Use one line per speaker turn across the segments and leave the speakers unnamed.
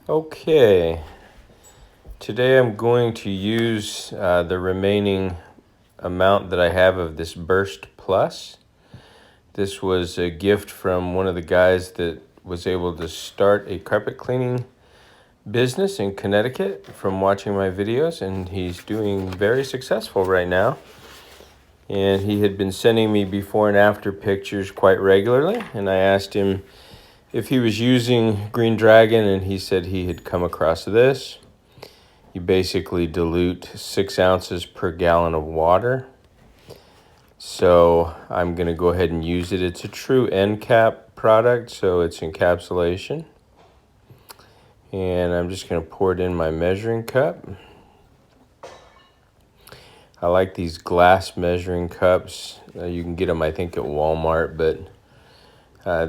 Okay, today I'm going to use the remaining amount that I have of this Burst Plus. This was a gift from one of the guys that was able to start a carpet cleaning business in Connecticut from watching my videos, and he's doing very successful right now. And he had been sending me before and after pictures quite regularly, and I asked him if he was using Green Dragon, and he said he had come across this. You basically dilute 6 ounces per gallon of water. So I'm going to go ahead and use it. It's a true end cap product, so it's encapsulation. And I'm just going to pour it in my measuring cup. I like these glass measuring cups. You can get them, I think, at Walmart, but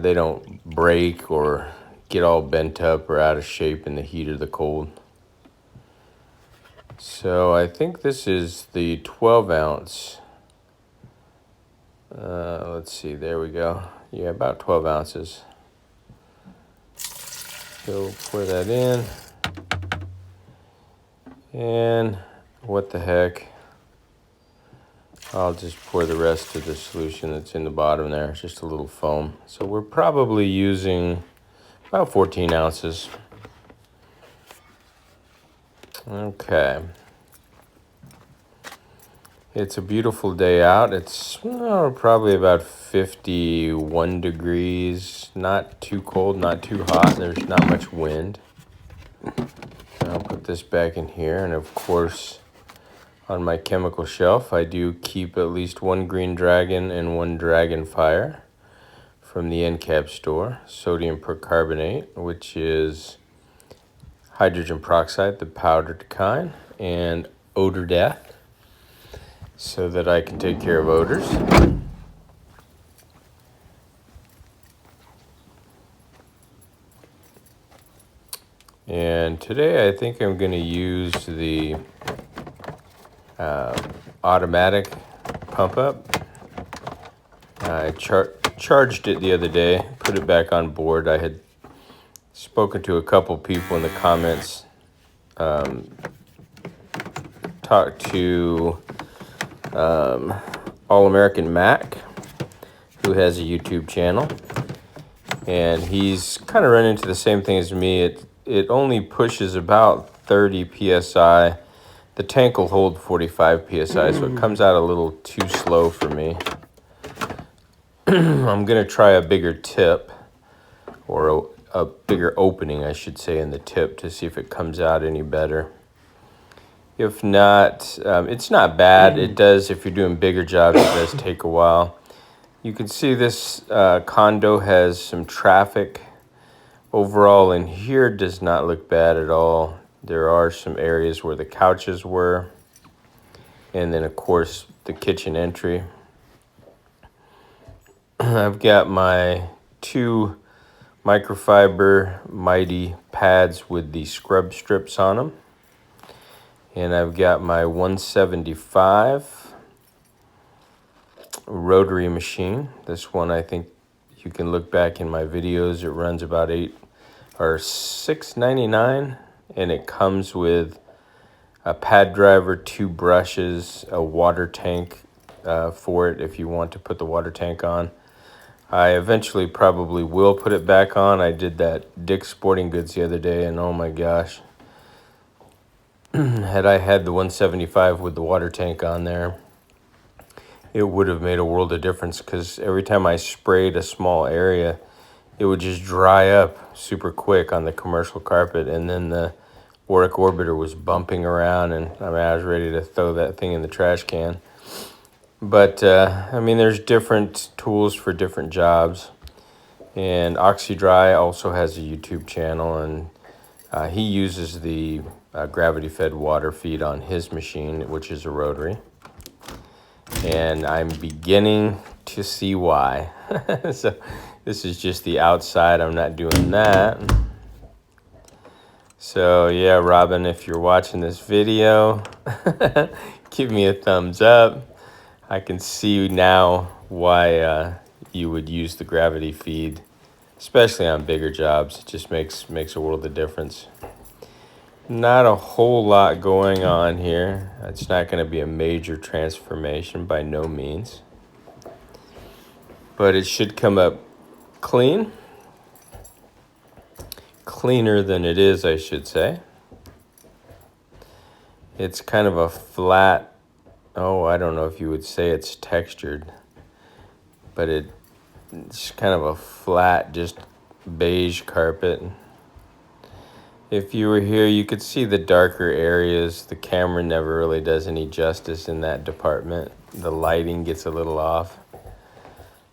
they don't break or get all bent up or out of shape in the heat or the cold. So I think this is the 12 ounce. Let's see, there we go. Yeah, about 12 ounces. So pour that in. And what the heck, I'll just pour the rest of the solution that's in the bottom there. It's just a little foam. So we're probably using about 14 ounces. Okay. It's a beautiful day out. It's probably about 51 degrees. Not too cold, not too hot. There's not much wind. I'll put this back in here. And of course, on my chemical shelf, I do keep at least one Green Dragon and one Dragonfire from the end cap store. Sodium percarbonate, which is hydrogen peroxide, the powdered kind, and odor death, so that I can take care of odors. And today I think I'm going to use the automatic pump up. I charged it the other day, put it back on board. I had spoken to a couple people in the comments, talked to All-American Mac, who has a YouTube channel, and he's kind of run into the same thing as me. It only pushes about 30 psi. The tank will hold 45 psi, so it comes out a little too slow for me. I'm going to try a bigger tip, or a bigger opening, I should say, in the tip to see if it comes out any better. If not, it's not bad. It does, if you're doing bigger jobs, it does take a while. You can see this condo has some traffic. Overall in here does not look bad at all. There are some areas where the couches were. And then, of course, the kitchen entry. I've got my 2 microfiber Mighty pads with the scrub strips on them. And I've got my 175 Rotary machine. This one, I think you can look back in my videos. It runs about $6.99, and it comes with a pad driver, 2 brushes, a water tank for it if you want to put the water tank on. I eventually probably will put it back on. I did that Dick's Sporting Goods the other day, and oh my gosh. Had I had the 175 with the water tank on there, it would have made a world of difference, because every time I sprayed a small area, it would just dry up super quick on the commercial carpet, and then the Warwick Orbiter was bumping around, and I was ready to throw that thing in the trash can. But, I mean, there's different tools for different jobs, and OxyDry also has a YouTube channel, and he uses the gravity-fed water feed on his machine, which is a Rotary. And I'm beginning to see why. So this is just the outside. I'm not doing that. So yeah, Robin, if you're watching this video, give me a thumbs up. I can see now why you would use the gravity feed, especially on bigger jobs. It just makes a world of difference. Not a whole lot going on here. It's not going to be a major transformation by no means. But it should come up clean. Cleaner than it is, I should say. It's kind of a flat, I don't know if you would say it's textured, but it's kind of a flat, just beige carpet. If you were here, you could see the darker areas. The camera never really does any justice in that department. The lighting gets a little off.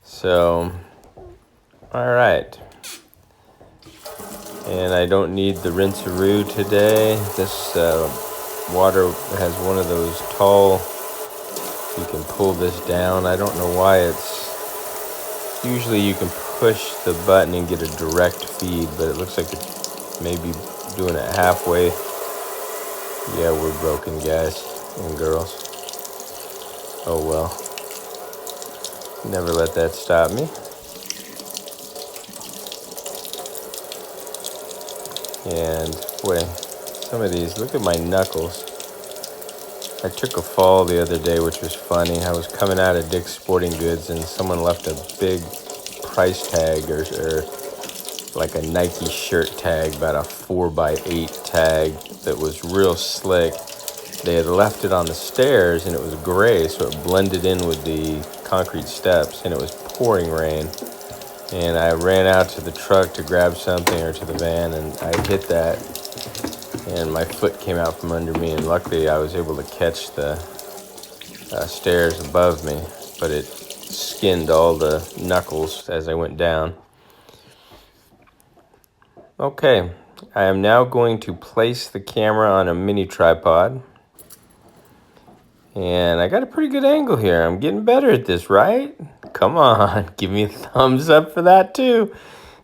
So, all right. And I don't need the rinse-a-roo today. This water has one of those tall, you can pull this down. I don't know why usually you can push the button and get a direct feed, but it looks like it's maybe doing it halfway. Yeah, we're broken, guys and girls. Oh well. Never let that stop me. And boy, some of these, look at my knuckles. I took a fall the other day, which was funny. I was coming out of Dick's Sporting Goods and someone left a big price tag or like a Nike shirt tag, about a 4x8 tag that was real slick. They had left it on the stairs and it was gray, so it blended in with the concrete steps, and it was pouring rain. And I ran out to the truck to grab something, or to the van, and I hit that, and my foot came out from under me, and luckily I was able to catch the stairs above me, but it skinned all the knuckles as I went down. Okay, I am now going to place the camera on a mini tripod. And I got a pretty good angle here. I'm getting better at this, right? Come on, give me a thumbs up for that too.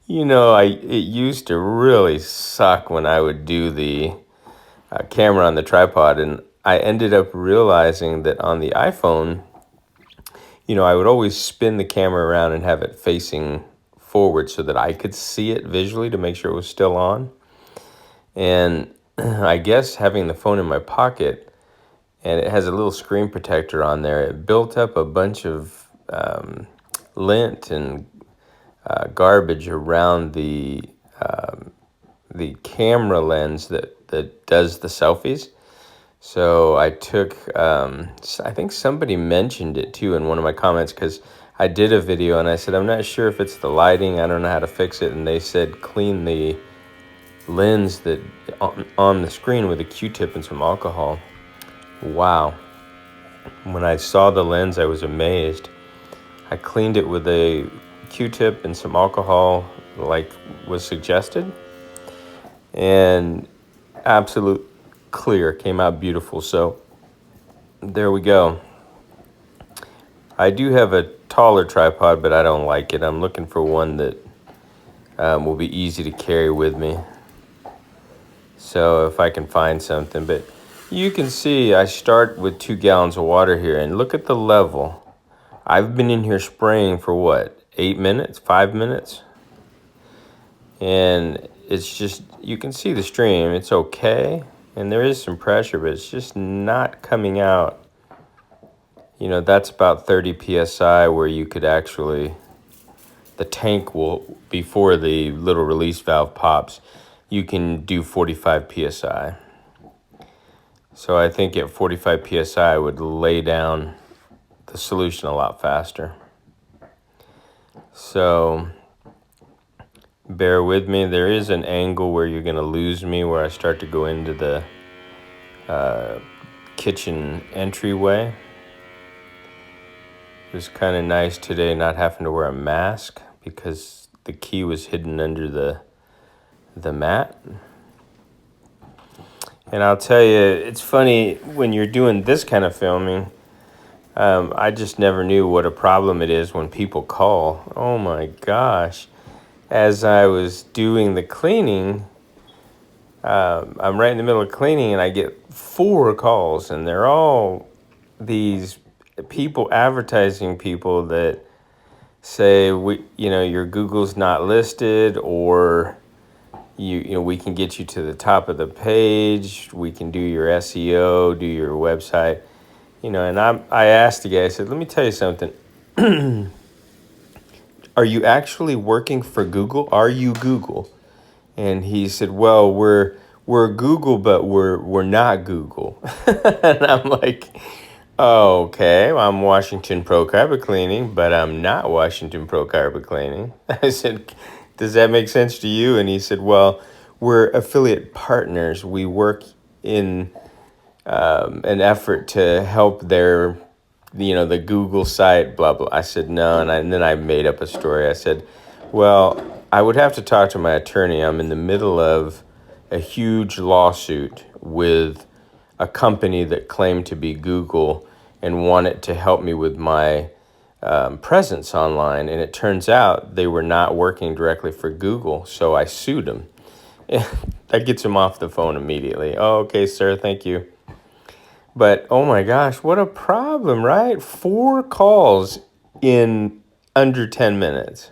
You know, it used to really suck when I would do the camera on the tripod, and I ended up realizing that on the iPhone, I would always spin the camera around and have it facing forward so that I could see it visually to make sure it was still on. And I guess having the phone in my pocket, and it has a little screen protector on there, it built up a bunch of lint and garbage around the camera lens that does the selfies. So I took, I think somebody mentioned it too in one of my comments, because I did a video and I said, I'm not sure if it's the lighting, I don't know how to fix it. And they said, clean the lens that on the screen with a Q-tip and some alcohol. Wow. When I saw the lens, I was amazed. I cleaned it with a Q-tip and some alcohol like was suggested, and absolute clear, came out beautiful. So there we go. I do have a taller tripod, but I don't like it. I'm looking for one that will be easy to carry with me. So if I can find something, but you can see I start with 2 gallons of water here, and look at the level. I've been in here spraying for what, 8 minutes, 5 minutes? And it's just, you can see the stream, it's okay. And there is some pressure, but it's just not coming out. That's about 30 PSI where you could actually, the tank will, before the little release valve pops, you can do 45 PSI. So I think at 45 PSI I would lay down the solution a lot faster. So bear with me. There is an angle where you're going to lose me, where I start to go into the kitchen entryway. It was kind of nice today not having to wear a mask because the key was hidden under the mat. And I'll tell you, it's funny when you're doing this kind of filming, I just never knew what a problem it is when people call. Oh my gosh. As I was doing the cleaning, I'm right in the middle of cleaning and I get 4 calls, and they're all these people, advertising people that say, your Google's not listed, or we can get you to the top of the page. We can do your SEO, do your website. And I asked the guy, I said, let me tell you something. Are you actually working for Google? Are you Google? And he said, well, we're Google, but we're not Google. And I'm like, oh, okay, well, I'm Washington Pro Carpet Cleaning, but I'm not Washington Pro Carpet Cleaning. I said, does that make sense to you? And he said, well, we're affiliate partners. We work in an effort to help their, the Google site, blah, blah. I said, no. And then I made up a story. I said, well, I would have to talk to my attorney. I'm in the middle of a huge lawsuit with a company that claimed to be Google and wanted to help me with my presence online. And it turns out they were not working directly for Google. So I sued them. That gets him off the phone immediately. Oh, okay, sir. Thank you. But oh my gosh, what a problem, right? 4 calls in under 10 minutes.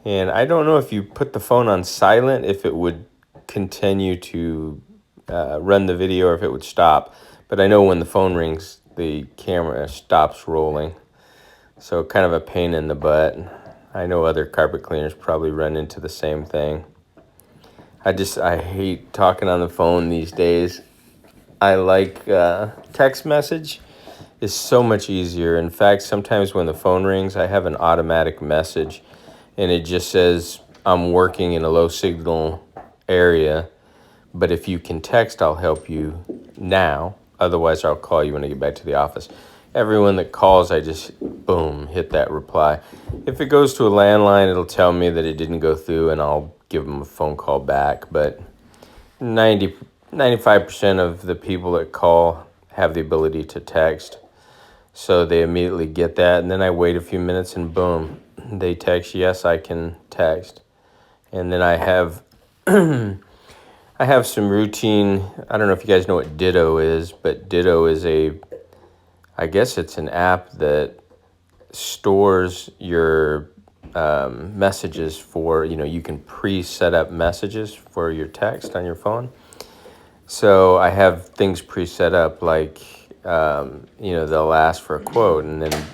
And I don't know if you put the phone on silent, if it would continue to run the video or if it would stop. But I know when the phone rings, the camera stops rolling. So kind of a pain in the butt. I know other carpet cleaners probably run into the same thing. I hate talking on the phone these days. I like text message is so much easier. In fact, sometimes when the phone rings, I have an automatic message and it just says, I'm working in a low signal area, but if you can text, I'll help you now. Otherwise, I'll call you when I get back to the office. Everyone that calls, I just, boom, hit that reply. If it goes to a landline, it'll tell me that it didn't go through and I'll give them a phone call back. But 95% of the people that call have the ability to text. So they immediately get that. And then I wait a few minutes and boom, they text, yes, I can text. And then I have I have some routine. I don't know if you guys know what Ditto is, but Ditto is I guess it's an app that stores your messages for, you can pre-set up messages for your text on your phone. So I have things pre-set up like, they'll ask for a quote and then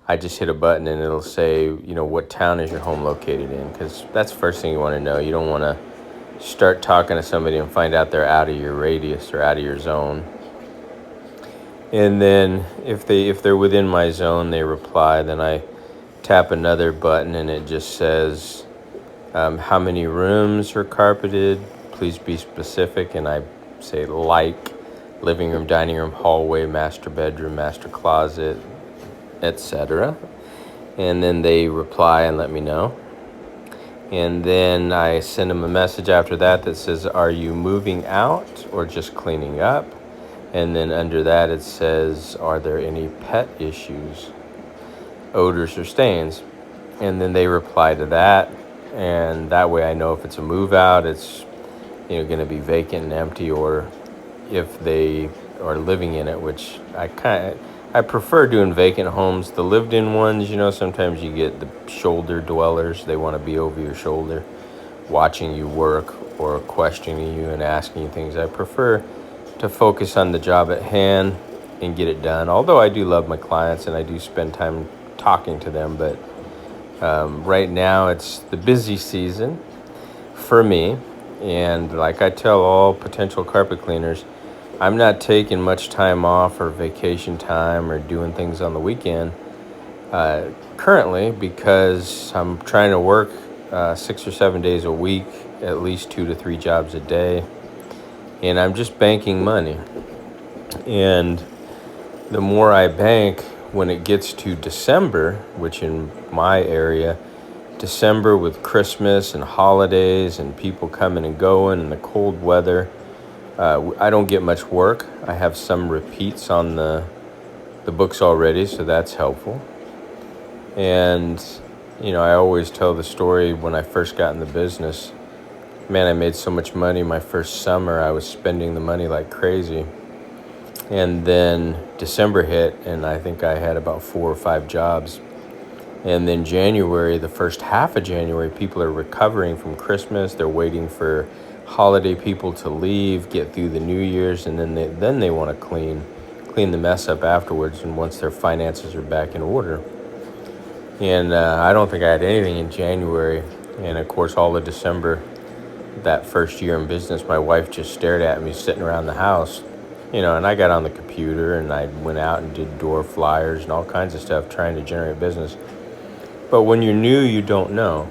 I just hit a button and it'll say, what town is your home located in? Because that's the first thing you want to know. You don't want to start talking to somebody and find out they're out of your radius or out of your zone. And then if they're within my zone, they reply. Then I tap another button and it just says, how many rooms are carpeted? Please be specific. And I say like living room, dining room, hallway, master bedroom, master closet, etc. And then they reply and let me know. And then I send them a message after that says, are you moving out or just cleaning up? And then under that it says, are there any pet issues, odors or stains? And then they reply to that. And that way I know if it's a move out, it's going to be vacant and empty, or if they are living in it, which I prefer doing vacant homes. The lived-in ones, sometimes you get the shoulder dwellers. They want to be over your shoulder, watching you work or questioning you and asking you things. I prefer to focus on the job at hand and get it done. Although I do love my clients and I do spend time talking to them, but right now it's the busy season for me. And like I tell all potential carpet cleaners, I'm not taking much time off or vacation time or doing things on the weekend currently, because I'm trying to work 6 or 7 days a week, at least 2 to 3 jobs a day, and I'm just banking money. And the more I bank, when it gets to December, which in my area, December with Christmas and holidays and people coming and going and the cold weather, I don't get much work. I have some repeats on the books already, so that's helpful. And, I always tell the story when I first got in the business. Man, I made so much money my first summer. I was spending the money like crazy. And then December hit, and I think I had about 4 or 5 jobs. And then January, the first half of January, people are recovering from Christmas. They're waiting for holiday people to leave, get through the New Year's, and then they want to clean the mess up afterwards. And once their finances are back in order, and I don't think I had anything in January, and of course all of December. That first year in business, my wife just stared at me sitting around the house, and I got on the computer and I went out and did door flyers and all kinds of stuff trying to generate business. But when you're new, you don't know.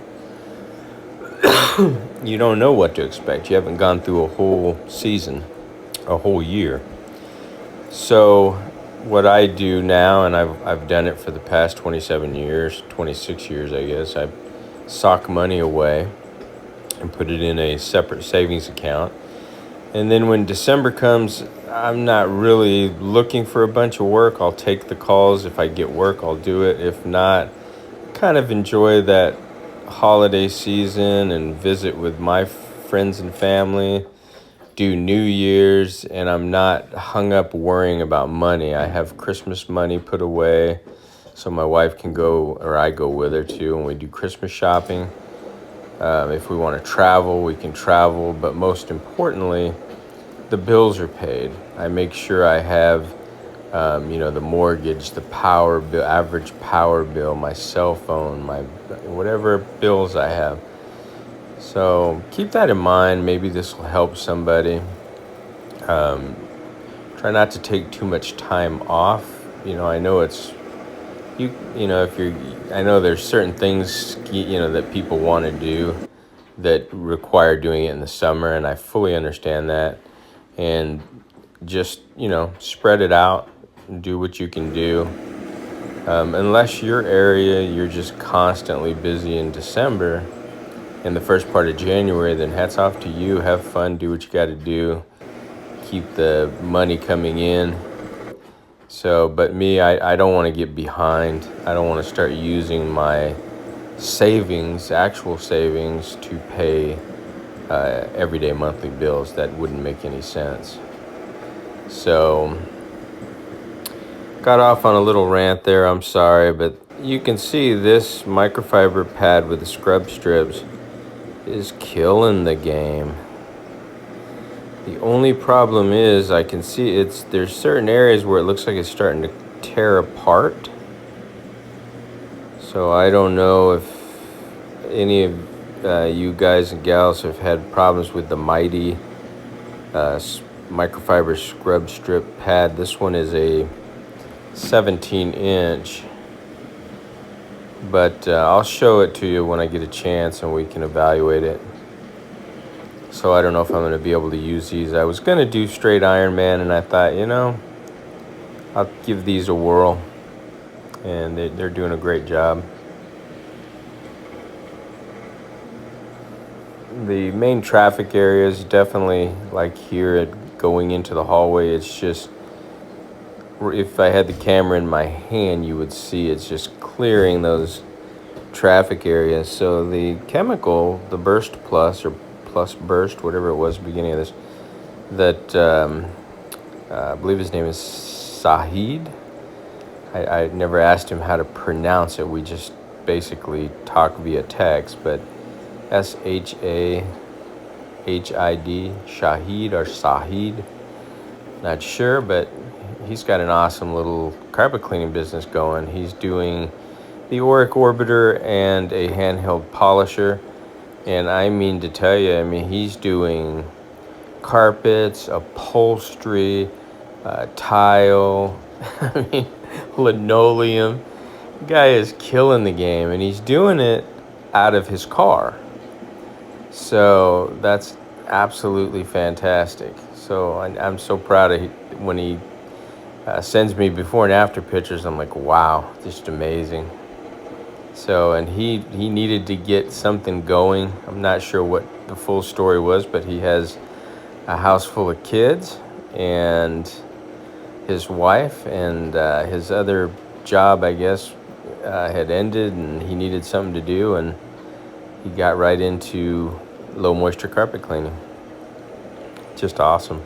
You don't know what to expect. You haven't gone through a whole season, a whole year. So what I do now, and I've done it for the past 27 years, 26 years, I guess, I sock money away and put it in a separate savings account. And then when December comes, I'm not really looking for a bunch of work. I'll take the calls. If I get work, I'll do it. If not, kind of enjoy that holiday season and visit with my friends and family, do New Year's, and I'm not hung up worrying about money. I have Christmas money put away so my wife can go, or I go with her too, and we do Christmas shopping. If we want to travel, we can travel, but most importantly, the bills are paid. I make sure I have, the mortgage, the power bill, average power bill, my cell phone, my whatever bills I have. So keep that in mind. Maybe this will help somebody. Try not to take too much time off. I know it's I know there's certain things, that people want to do that require doing it in the summer, and I fully understand that. And just, spread it out and do what you can do. Unless your area, you're just constantly busy in December and the first part of January, then hats off to you. Have fun, do what you got to do, keep the money coming in. So, but me, I don't want to get behind. I don't want to start using my savings, actual savings, to pay everyday monthly bills. That wouldn't make any sense. So, got off on a little rant there. I'm sorry, but you can see this microfiber pad with the scrub strips is killing the game. The only problem is I can see there's certain areas where it looks like it's starting to tear apart. So I don't know if any of you guys and gals have had problems with the Mighty microfiber scrub strip pad. This one is a 17-inch. But I'll show it to you when I get a chance and we can evaluate it. So I don't know if I'm going to be able to use these. I was going to do straight Ironman, and I thought, I'll give these a whirl. And they're doing a great job. The main traffic areas, definitely like here going into the hallway, it's just, if I had the camera in my hand, you would see it's just clearing those traffic areas. So the chemical, the Burst Plus, or Plus Burst, whatever it was, beginning of this, that I believe his name is Sahid. I never asked him how to pronounce it. We just basically talk via text, but Shahid, Shahid or Sahid, not sure, but he's got an awesome little carpet cleaning business going. He's doing the Auric Orbiter and a handheld polisher. And I mean to tell you, he's doing carpets, upholstery, tile, linoleum. The guy is killing the game, and he's doing it out of his car. So that's absolutely fantastic. So I'm so proud of when he sends me before and after pictures. I'm like, wow, just amazing. So, and he needed to get something going. I'm not sure what the full story was, but he has a house full of kids and his wife, and his other job, I guess, had ended, and he needed something to do, and he got right into low moisture carpet cleaning. Just awesome.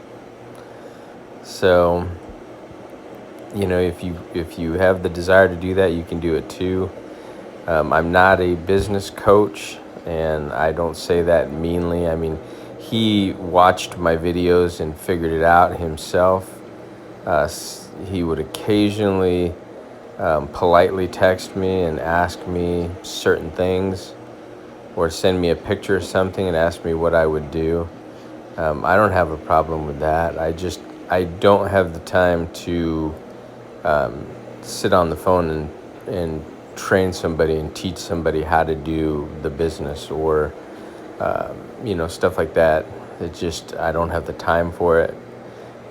So, if you have the desire to do that, you can do it too. I'm not a business coach, and I don't say that meanly. I mean, he watched my videos and figured it out himself. He would occasionally politely text me and ask me certain things, or send me a picture of something and ask me what I would do. I don't have a problem with that. I don't have the time to sit on the phone and train somebody and teach somebody how to do the business, or stuff like that. I don't have the time for it.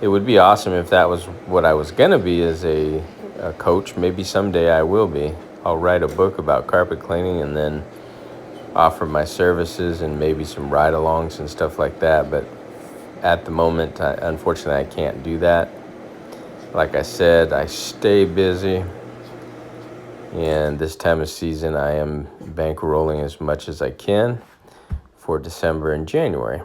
It would be awesome if that was what I was gonna be as a coach. Maybe someday I will be. I'll write a book about carpet cleaning and then offer my services and maybe some ride-alongs and stuff like that. But at the moment, unfortunately, I can't do that. Like I said, I stay busy, and this time of season, I am bankrolling as much as I can for December and January.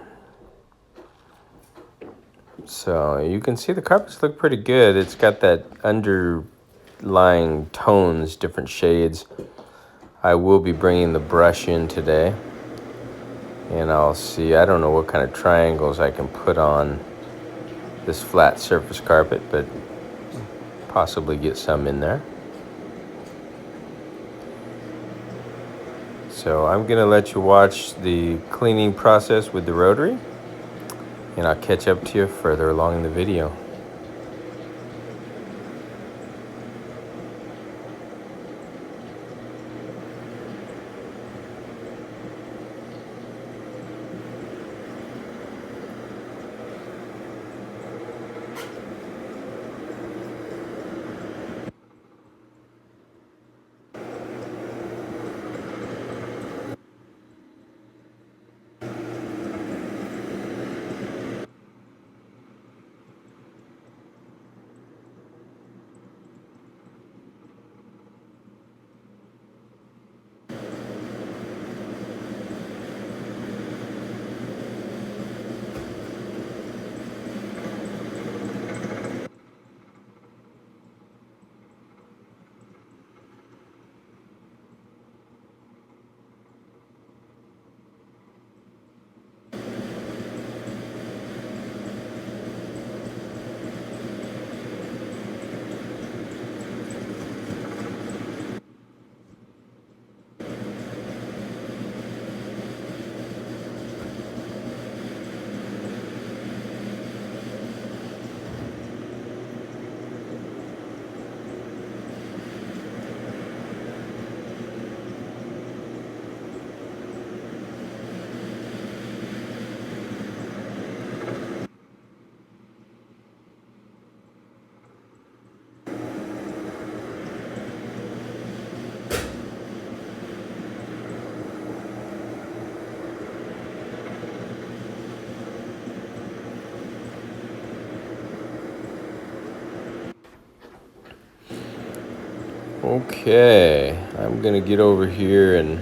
So you can see the carpets look pretty good. It's got that underlying tones, different shades. I will be bringing the brush in today, and I'll see. I don't know what kind of triangles I can put on this flat surface carpet, but possibly get some in there. So I'm gonna let you watch the cleaning process with the Rotary, and I'll catch up to you further along in the video. Okay, I'm gonna get over here and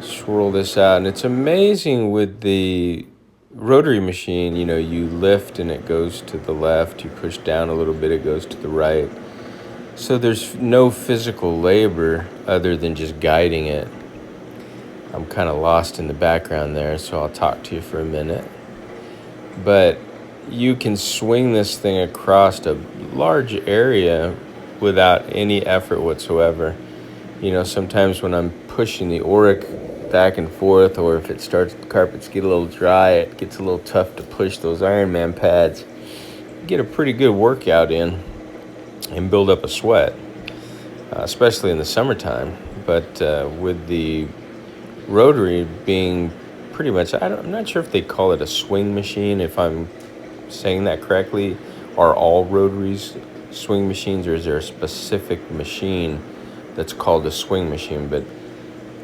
swirl this out. And it's amazing with the rotary machine, you lift and it goes to the left, you push down a little bit, it goes to the right. So there's no physical labor other than just guiding it. I'm kind of lost in the background there, so I'll talk to you for a minute. But you can swing this thing across a large area without any effort whatsoever. Sometimes when I'm pushing the auric back and forth, or if the carpets get a little dry, it gets a little tough to push those Ironman pads. Get a pretty good workout in and build up a sweat, especially in the summertime. But with the Rotary being pretty much, I'm not sure if they call it a swing machine, if I'm saying that correctly. Are all Rotaries swing machines, or is there a specific machine that's called a swing machine? But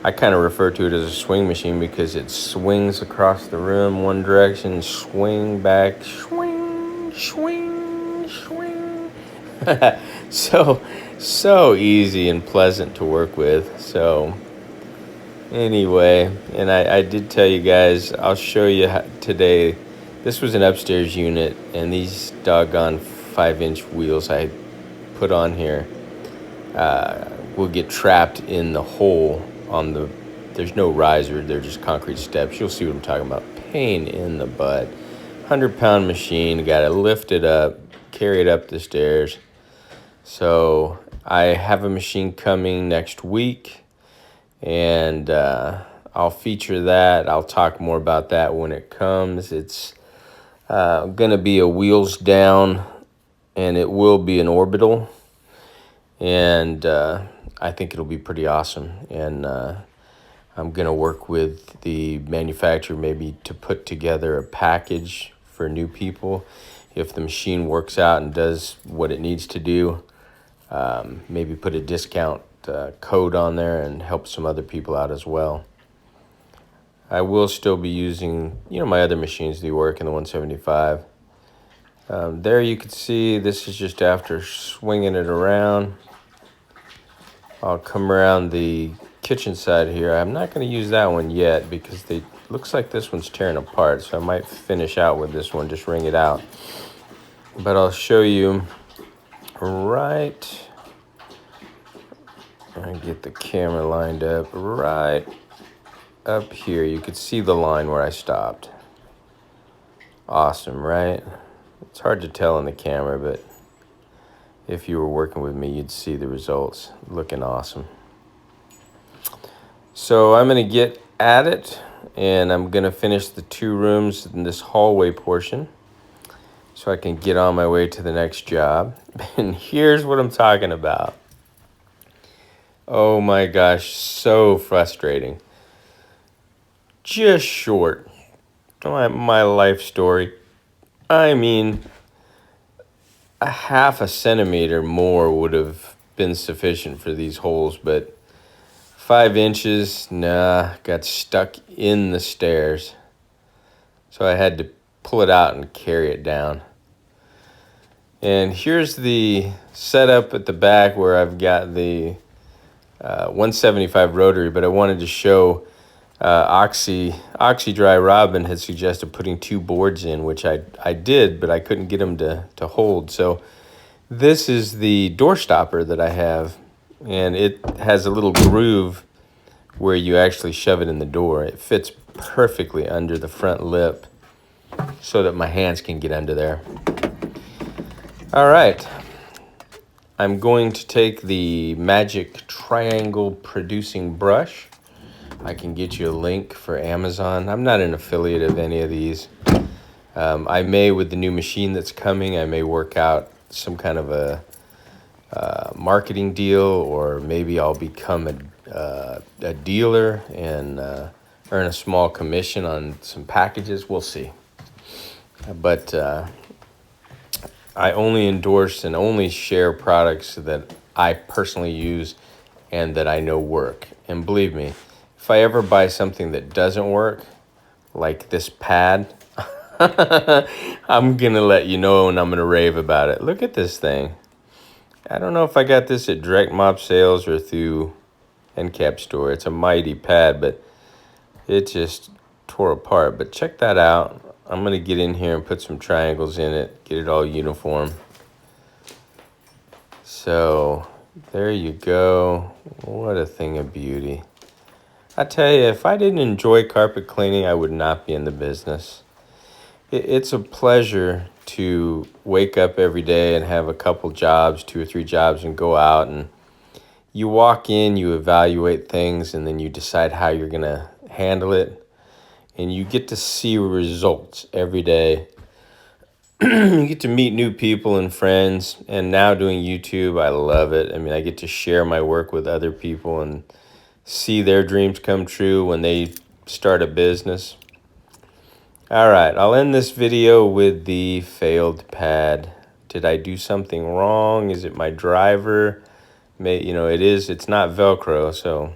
I kind of refer to it as a swing machine because it swings across the room one direction, swing back, swing, swing, swing. So easy and pleasant to work with. So anyway, and I did tell you guys, I'll show you today. This was an upstairs unit, and these doggone 5-inch wheels I put on here will get trapped in the hole on the, there's no riser, they're just concrete steps. You'll see what I'm talking about. Pain in the butt. 100-pound machine, got to lift it up, carry it up the stairs. So I have a machine coming next week, and I'll feature that. I'll talk more about that when it comes. It's going to be a wheels down, and it will be an orbital, and I think it'll be pretty awesome. And I'm going to work with the manufacturer maybe to put together a package for new people. If the machine works out and does what it needs to do, maybe put a discount code on there and help some other people out as well. I will still be using, my other machines do work in the 175. There you can see, this is just after swinging it around. I'll come around the kitchen side here. I'm not going to use that one yet because looks like this one's tearing apart, so I might finish out with this one, just wring it out. But I'll show you right, and get the camera lined up right up here. You could see the line where I stopped. Awesome, right? It's hard to tell on the camera, but if you were working with me, you'd see the results. Looking awesome. So I'm going to get at it, and I'm going to finish the 2 rooms in this hallway portion so I can get on my way to the next job. And here's what I'm talking about. Oh my gosh, so frustrating. Just short. My life story. I mean, a half a centimeter more would have been sufficient for these holes, but 5 inches, got stuck in the stairs. So I had to pull it out and carry it down. And here's the setup at the back where I've got the 175 Rotary, but I wanted to show OxyDry Robin had suggested putting 2 boards in, which I did, but I couldn't get them to hold. So this is the door stopper that I have, and it has a little groove where you actually shove it in the door. It fits perfectly under the front lip so that my hands can get under there. All right. I'm going to take the magic triangle producing brush. I can get you a link for Amazon. I'm not an affiliate of any of these. I may, with the new machine that's coming, I may work out some kind of a marketing deal, or maybe I'll become a dealer and earn a small commission on some packages. We'll see. But I only endorse and only share products that I personally use and that I know work. And believe me, if I ever buy something that doesn't work, like this pad, I'm going to let you know, and I'm going to rave about it. Look at this thing. I don't know if I got this at Direct Mop Sales or through NCAP store. It's a mighty pad, but it just tore apart. But check that out. I'm going to get in here and put some triangles in it, get it all uniform. So there you go. What a thing of beauty. I tell you, if I didn't enjoy carpet cleaning, I would not be in the business. It's a pleasure to wake up every day and have a couple jobs, 2 or 3 jobs, and go out and you walk in, you evaluate things, and then you decide how you're going to handle it. And you get to see results every day. You get to meet new people and friends. And now doing YouTube, I love it. I mean, I get to share my work with other people and see their dreams come true when they start a business. All right, I'll end this video with the failed pad. Did I do something wrong? Is it my driver? It's not Velcro, so...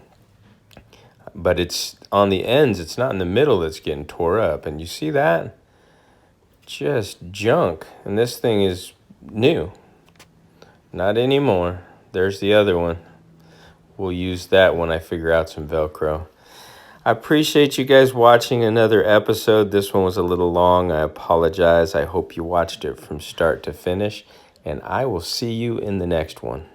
But it's on the ends. It's not in the middle that's getting tore up. And you see that? Just junk. And this thing is new. Not anymore. There's the other one. We'll use that when I figure out some Velcro. I appreciate you guys watching another episode. This one was a little long. I apologize. I hope you watched it from start to finish. And I will see you in the next one.